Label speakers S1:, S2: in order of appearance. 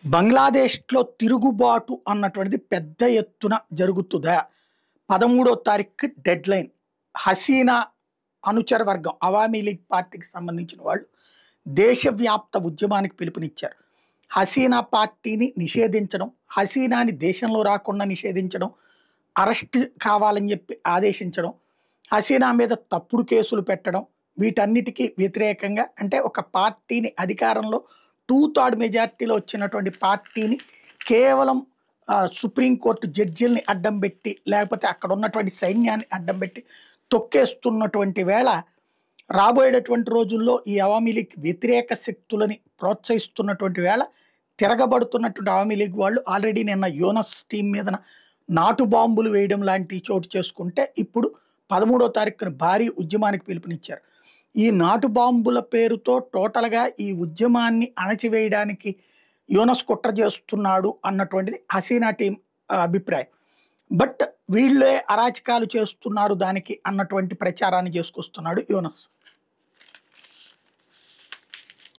S1: బంగ్లాదేశ్‌లో తిరుగుబాటు అన్నటువంటిది పెద్ద ఎత్తున జరుగుతుదా? 13వ తారీఖుకి డెడ్‌లైన్. హసీనా అనుచర వర్గం అవామీ లీగ్ పార్టీకి సంబంధించిన వాళ్ళు దేశవ్యాప్త ఉద్యమానికి పిలుపునిచ్చారు. హసీనా పార్టీని నిషేధించడం, హసీనాని దేశంలో రాకుండా నిషేధించడం, అరెస్ట్ కావాలని చెప్పి ఆదేశించడం, హసీనా మీద తప్పుడు కేసులు పెట్టడం, వీటన్నిటికీ వ్యతిరేకంగా అంటే ఒక పార్టీని అధికారంలో 2/3 మెజారిటీలో వచ్చినటువంటి పార్టీని కేవలం సుప్రీంకోర్టు జడ్జిల్ని అడ్డం పెట్టి, లేకపోతే అక్కడ ఉన్నటువంటి సైన్యాన్ని అడ్డం పెట్టి తొక్కేస్తున్నటువంటి వేళ, రాబోయేటటువంటి రోజుల్లో ఈ అవామీ లీగ్ వ్యతిరేక శక్తులని ప్రోత్సహిస్తున్నటువంటి వేళ, తిరగబడుతున్నటువంటి అవామీ లీగ్ వాళ్ళు ఆల్రెడీ నిన్న యూనస్ టీం మీదన నాటు బాంబులు వేయడం లాంటి చోటు చేసుకుంటే, ఇప్పుడు 13వ తారీఖున భారీ ఉద్యమానికి పిలుపునిచ్చారు. ఈ నాటు బాంబుల పేరుతో టోటల్‌గా ఈ ఉద్యమాన్ని అణచివేయడానికి యూనస్ కుట్ర చేస్తున్నాడు అన్నటువంటిది హసీనా టీం అభిప్రాయం. బట్ వీళ్ళే అరాచకాలు చేస్తున్నారు దానికి అన్నటువంటి ప్రచారాన్ని చేసుకొస్తున్నాడు యూనస్.